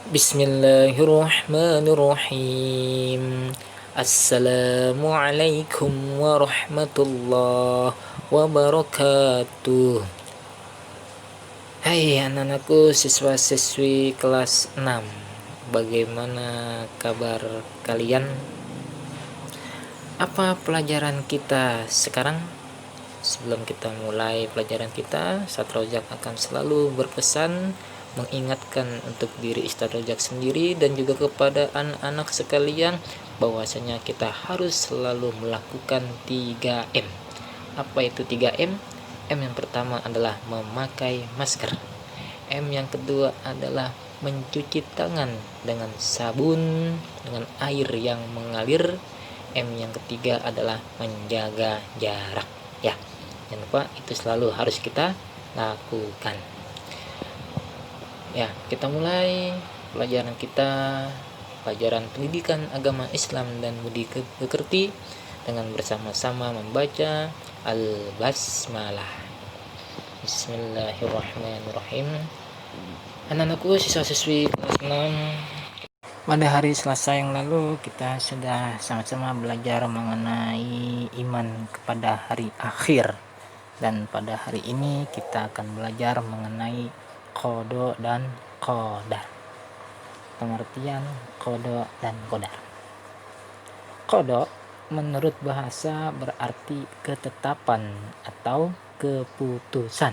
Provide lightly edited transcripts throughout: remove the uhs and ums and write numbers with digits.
Bismillahirrahmanirrahim. Assalamualaikum warahmatullahi wabarakatuh. Hai anak-anakku, siswa-siswi kelas 6. Bagaimana kabar kalian? Apa pelajaran kita sekarang? Sebelum kita mulai pelajaran kita, Ustadz Rojak akan selalu berpesan mengingatkan untuk diri Ustadz Rojak sendiri dan juga kepada anak-anak sekalian bahwasanya kita harus selalu melakukan 3M. Apa itu 3M? M yang pertama adalah memakai masker. M yang kedua adalah mencuci tangan dengan sabun dengan air yang mengalir. M yang ketiga adalah menjaga jarak. Ya, jangan lupa itu selalu harus kita lakukan. Ya, kita mulai pelajaran kita, pelajaran pendidikan agama Islam dan budi pekerti dengan bersama-sama membaca Al-Basmalah. Bismillahirrahmanirrahim. Anak-anakku, siswa-siswi kelas 6, pada hari Selasa yang lalu kita sudah sama-sama belajar mengenai iman kepada hari akhir. Dan pada hari ini kita akan belajar mengenai qada dan qadar. Pengertian qada dan qadar. Qada menurut bahasa berarti ketetapan atau keputusan.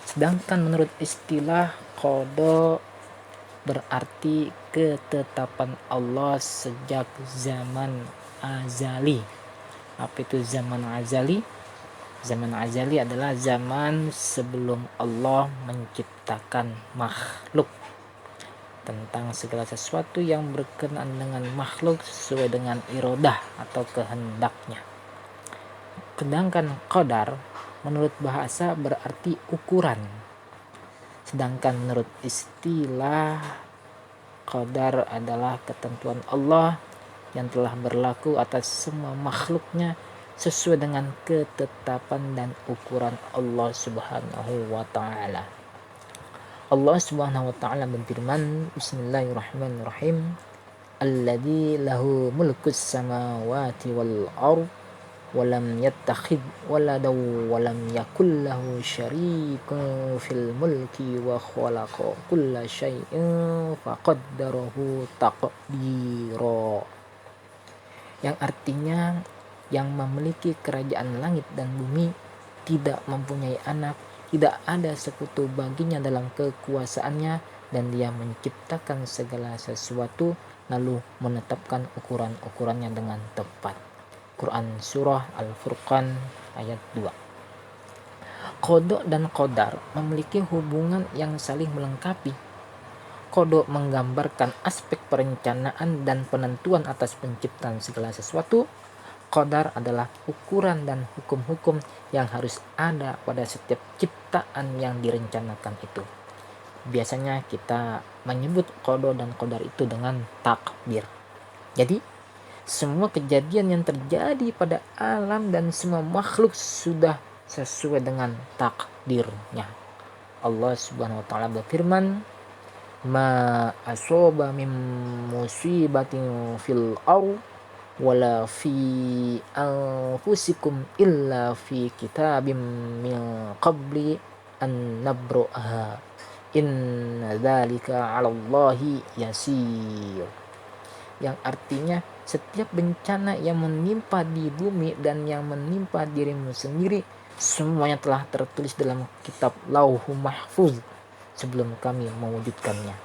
Sedangkan menurut istilah qada berarti ketetapan Allah sejak zaman azali. Apa itu zaman azali? Zaman azali adalah zaman sebelum Allah menciptakan makhluk, tentang segala sesuatu yang berkenaan dengan makhluk sesuai dengan iradah atau kehendaknya. Sedangkan qadar menurut bahasa berarti ukuran. Sedangkan menurut istilah, qadar adalah ketentuan Allah yang telah berlaku atas semua makhluknya sesuai dengan ketetapan dan ukuran Allah Subhanahu wa ta'ala. Allah Subhanahu wa ta'ala berfirman, Bismillahirrahmanirrahim, Alladzi lahu mulkus samawati wal ardh walam yattakhid waladan walam yakul lahu syarikun fil mulki wa khalaqa kulla syai'in faqaddarahu taqdira. Yang artinya, yang memiliki kerajaan langit dan bumi, tidak mempunyai anak, tidak ada sekutu baginya dalam kekuasaannya, dan dia menciptakan segala sesuatu lalu menetapkan ukuran-ukurannya dengan tepat. Quran Surah Al-Furqan ayat 2. Qada dan qadar memiliki hubungan yang saling melengkapi. Qada menggambarkan aspek perencanaan dan penentuan atas penciptaan segala sesuatu. Qadar adalah ukuran dan hukum-hukum yang harus ada pada setiap ciptaan yang direncanakan itu. Biasanya kita menyebut qada dan qadar itu dengan takdir. Jadi semua kejadian yang terjadi pada alam dan semua makhluk sudah sesuai dengan takdirnya. Allah Subhanahu wa ta'ala berfirman, Ma asoba min musibatin fil ardh wala fi anfusikum illa fi kitabim min qabli an nabra'aha inna dzalika 'ala Allahi yasir. Yang artinya, setiap bencana yang menimpa di bumi dan yang menimpa dirimu sendiri, semuanya telah tertulis dalam kitab Lauhul Mahfuz sebelum kami mewujudkannya.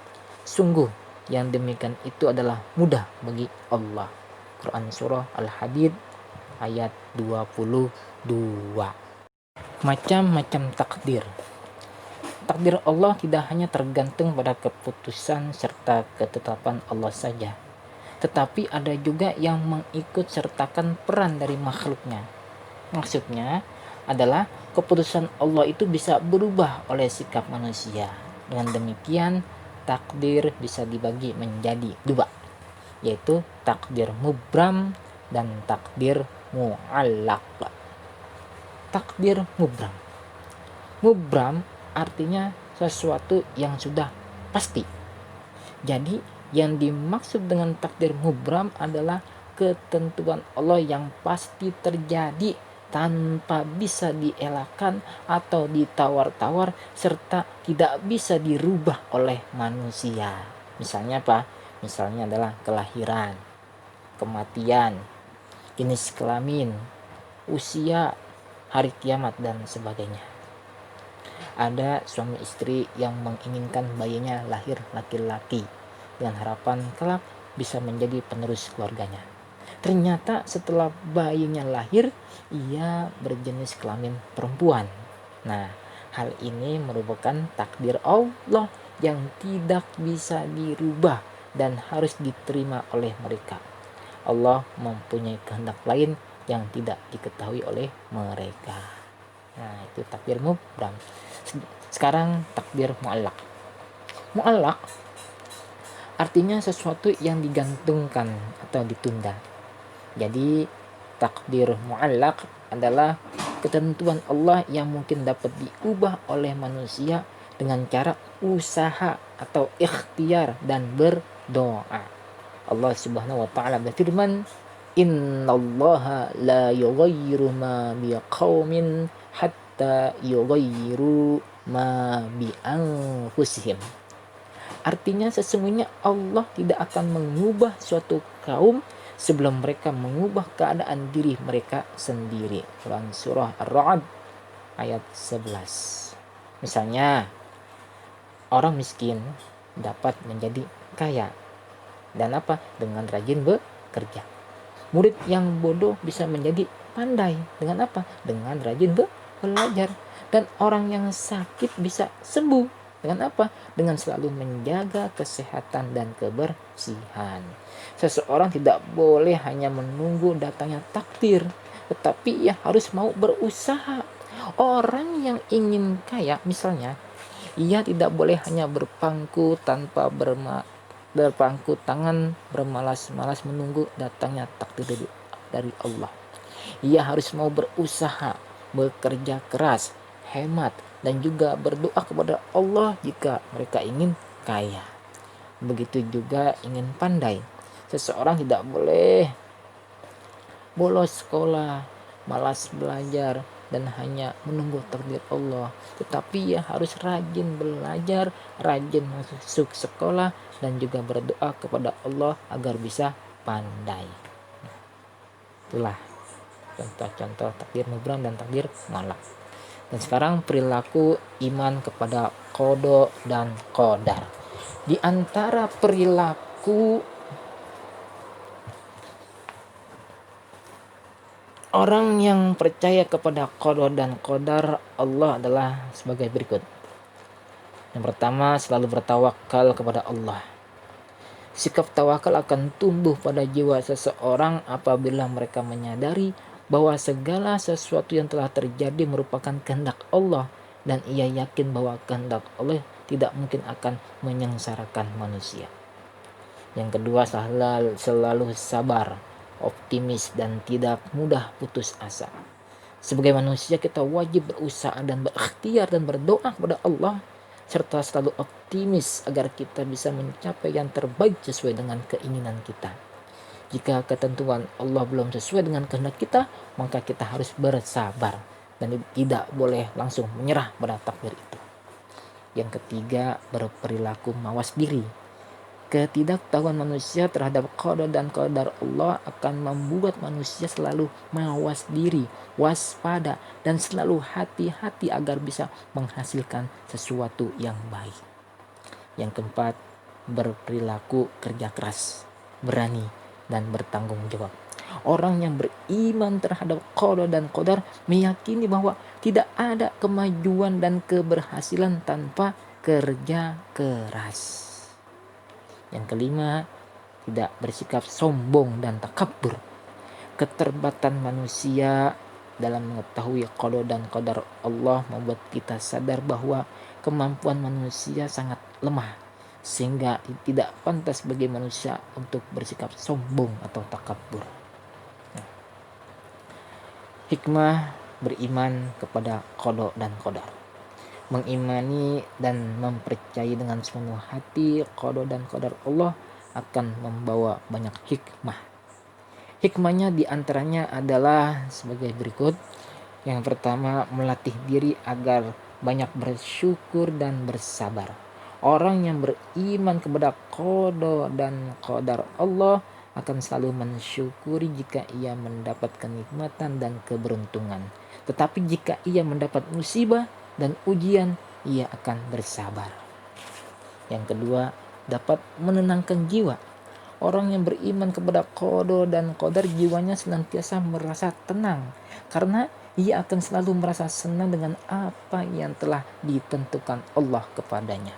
Sungguh yang demikian itu adalah mudah bagi Allah. Quran Surah Al-Hadid ayat 22. Macam-macam takdir. Takdir Allah tidak hanya tergantung pada keputusan serta ketetapan Allah saja, tetapi ada juga yang mengikut sertakan peran dari makhluknya. Maksudnya adalah keputusan Allah itu bisa berubah oleh sikap manusia. Dengan demikian, takdir bisa dibagi menjadi dua, yaitu takdir mubram dan takdir mu'allaq. Takdir mubram. Mubram artinya sesuatu yang sudah pasti. Jadi yang dimaksud dengan takdir mubram adalah ketentuan Allah yang pasti terjadi tanpa bisa dielakkan atau ditawar-tawar serta tidak bisa dirubah oleh manusia. Misalnya apa? Misalnya adalah kelahiran, kematian, jenis kelamin, usia, hari kiamat dan sebagainya. Ada suami istri yang menginginkan bayinya lahir laki-laki dengan harapan kelak bisa menjadi penerus keluarganya. Ternyata setelah bayinya lahir, ia berjenis kelamin perempuan. Nah, hal ini merupakan takdir Allah yang tidak bisa dirubah dan harus diterima oleh mereka. Allah mempunyai kehendak lain yang tidak diketahui oleh mereka. Nah, itu takdir mubram. Sekarang takdir mu'allaq. Mu'allaq artinya sesuatu yang digantungkan atau ditunda. Jadi takdir mu'allaq adalah ketentuan Allah yang mungkin dapat diubah oleh manusia dengan cara usaha atau ikhtiar dan berdoa. Allah Subhanahu wa taala berfirman, "Innallaha la yughayyiru ma biqaumin hatta yughayyiru ma bi anfusihim." Artinya sesungguhnya Allah tidak akan mengubah suatu kaum sebelum mereka mengubah keadaan diri mereka sendiri. Quran surah Ar-Ra'd ayat 11. Misalnya, orang miskin dapat menjadi kaya. Dan apa? Dengan rajin bekerja. Murid yang bodoh bisa menjadi pandai. Dengan apa? Dengan rajin belajar. Dan orang yang sakit bisa sembuh. Dengan apa? Dengan selalu menjaga kesehatan dan kebersihan. Seseorang tidak boleh hanya menunggu datangnya takdir, tetapi ia harus mau berusaha. Orang yang ingin kaya misalnya, ia tidak boleh hanya berpangku tangan bermalas-malas menunggu datangnya takdir dari Allah. Ia harus mau berusaha, bekerja keras, hemat, dan juga berdoa kepada Allah jika mereka ingin kaya. Begitu juga ingin pandai. Seseorang tidak boleh bolos sekolah, malas belajar, dan hanya menunggu takdir Allah. Tetapi ia harus rajin belajar, rajin masuk sekolah, dan juga berdoa kepada Allah agar bisa pandai. Itulah contoh-contoh takdir mubram dan takdir mu'allaq. Dan sekarang perilaku iman kepada qada dan qadar. Di antara perilaku orang yang percaya kepada qada dan qadar Allah adalah sebagai berikut. Yang pertama, selalu bertawakal kepada Allah. Sikap tawakal akan tumbuh pada jiwa seseorang apabila mereka menyadari bahwa segala sesuatu yang telah terjadi merupakan kehendak Allah, dan ia yakin bahwa kehendak Allah tidak mungkin akan menyengsarakan manusia. Yang kedua, selalu sabar, optimis, dan tidak mudah putus asa. Sebagai manusia kita wajib berusaha dan berikhtiar dan berdoa kepada Allah, serta selalu optimis agar kita bisa mencapai yang terbaik sesuai dengan keinginan kita. Jika ketentuan Allah belum sesuai dengan kehendak kita, maka kita harus bersabar dan tidak boleh langsung menyerah pada takdir itu. Yang ketiga, berperilaku mawas diri. Ketidaktahuan manusia terhadap qada dan qadar Allah akan membuat manusia selalu mawas diri, waspada, dan selalu hati-hati agar bisa menghasilkan sesuatu yang baik. Yang keempat, berperilaku kerja keras, berani, dan bertanggung jawab. Orang yang beriman terhadap qada dan qadar meyakini bahwa tidak ada kemajuan dan keberhasilan tanpa kerja keras. Yang kelima, tidak bersikap sombong dan takabur. Keterbatasan manusia dalam mengetahui qada dan qadar Allah membuat kita sadar bahwa kemampuan manusia sangat lemah, sehingga tidak pantas bagi manusia untuk bersikap sombong atau takabur. Hikmah beriman kepada qada dan qadar. Mengimani dan mempercayai dengan sepenuh hati qada dan qadar Allah akan membawa banyak hikmah. Hikmahnya diantaranya adalah sebagai berikut. Yang pertama, melatih diri agar banyak bersyukur dan bersabar. Orang yang beriman kepada qada dan qadar Allah akan selalu mensyukuri jika ia mendapat kenikmatan dan keberuntungan. Tetapi jika ia mendapat musibah dan ujian, ia akan bersabar. Yang kedua, dapat menenangkan jiwa. Orang yang beriman kepada qada dan qadar, jiwanya senantiasa merasa tenang karena ia akan selalu merasa senang dengan apa yang telah ditentukan Allah kepadanya.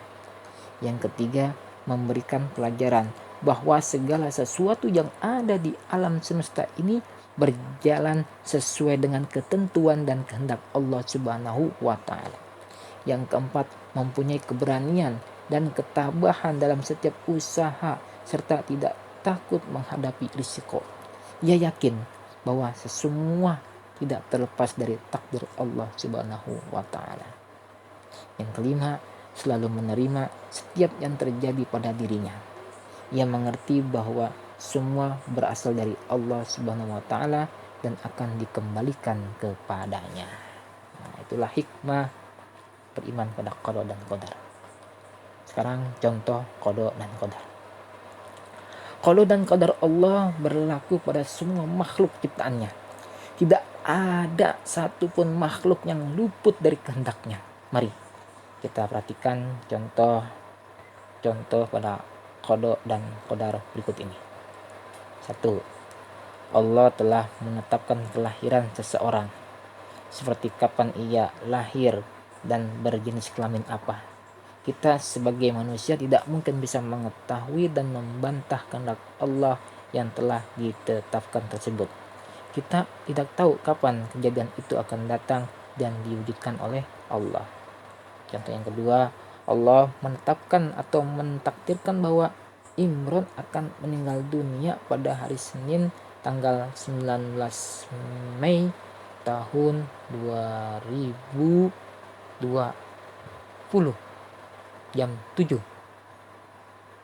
Yang ketiga, memberikan pelajaran bahwa segala sesuatu yang ada di alam semesta ini berjalan sesuai dengan ketentuan dan kehendak Allah Subhanahu wa taala. Yang keempat, mempunyai keberanian dan ketabahan dalam setiap usaha serta tidak takut menghadapi risiko. Ia yakin bahwa semua tidak terlepas dari takdir Allah Subhanahu wa taala. Yang kelima, selalu menerima setiap yang terjadi pada dirinya. Ia mengerti bahwa semua berasal dari Allah Subhanahu wa taala dan akan dikembalikan kepadanya. Nah, itulah hikmah beriman pada qada dan qadar. Sekarang contoh qada dan qadar. Qada dan qadar Allah berlaku pada semua makhluk ciptaannya. Tidak ada satupun makhluk yang luput dari kehendaknya. Mari kita perhatikan contoh pada qada dan qadar berikut ini. 1. Allah telah menetapkan kelahiran seseorang, seperti kapan ia lahir dan berjenis kelamin apa. Kita sebagai manusia tidak mungkin bisa mengetahui dan membantah kehendak Allah yang telah ditetapkan tersebut. Kita tidak tahu kapan kejadian itu akan datang dan diwujudkan oleh Allah. Contoh yang kedua, Allah menetapkan atau mentakdirkan bahwa Imron akan meninggal dunia pada hari Senin tanggal 19 Mei tahun 2020 jam 7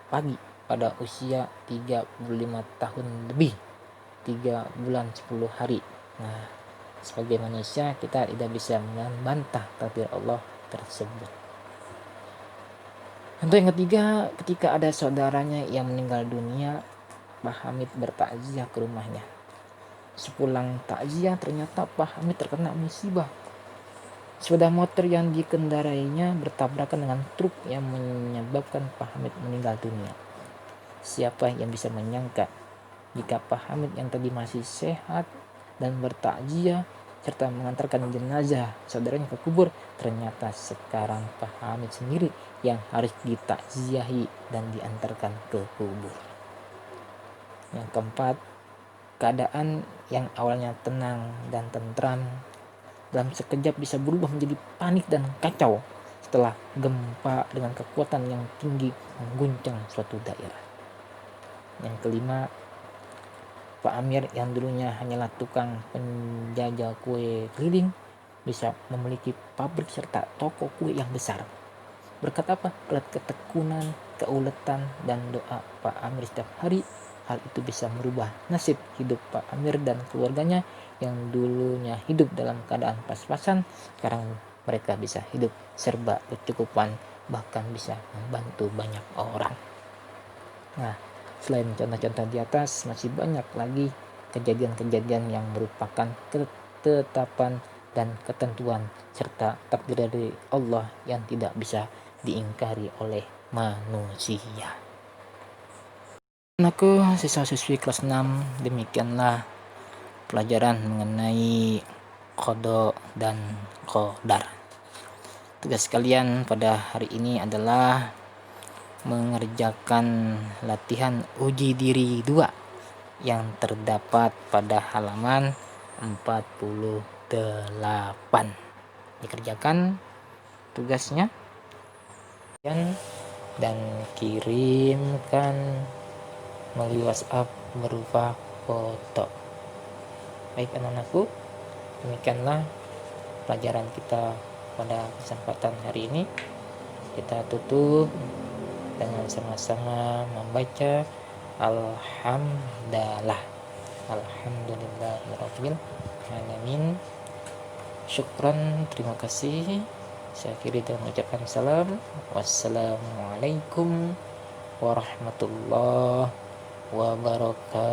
pagi pada usia 35 tahun lebih 3 bulan 10 hari. Nah, sebagai manusia kita tidak bisa membantah takdir Allah tersebut. Contoh yang ketiga, ketika ada saudaranya yang meninggal dunia, Pak Hamid bertakziah ke rumahnya. Sepulang takziah ternyata Pak Hamid terkena musibah. Sepeda motor yang dikendarainya bertabrakan dengan truk yang menyebabkan Pak Hamid meninggal dunia. Siapa yang bisa menyangka jika Pak Hamid yang tadi masih sehat dan bertakziah serta mengantarkan jenazah saudaranya ke kubur, ternyata sekarang Pak Hamid sendiri yang harus ditakziahi dan diantarkan ke kubur. Yang keempat, keadaan yang awalnya tenang dan tentram dalam sekejap bisa berubah menjadi panik dan kacau setelah gempa dengan kekuatan yang tinggi mengguncang suatu daerah. Yang kelima, Pak Amir yang dulunya hanyalah tukang penjajah kue keliling bisa memiliki pabrik serta toko kue yang besar. Berkat apa? Berkat ketekunan, keuletan, dan doa Pak Amir setiap hari. Hal itu bisa merubah nasib hidup Pak Amir dan keluarganya yang dulunya hidup dalam keadaan pas-pasan. Sekarang mereka bisa hidup serba kecukupan, bahkan bisa membantu banyak orang. Nah, selain contoh-contoh di atas, masih banyak lagi kejadian-kejadian yang merupakan ketetapan dan ketentuan serta takdir dari Allah yang tidak bisa diingkari oleh manusia. Aku siswa-siswi kelas 6, demikianlah pelajaran mengenai qada dan qadar. Tugas kalian pada hari ini adalah mengerjakan latihan uji diri 2 yang terdapat pada halaman 48. Dikerjakan tugasnya dan kirimkan melalui WhatsApp berupa foto. Baik anak-anakku, demikianlah pelajaran kita pada kesempatan hari ini kita tutup dengan sama-sama membaca alhamdulillah. Alhamdulillahirabbil alamin. Syukran, terima kasih. Saya akhiri dengan mengucapkan salam. Wassalamualaikum warahmatullahi wabarakatuh.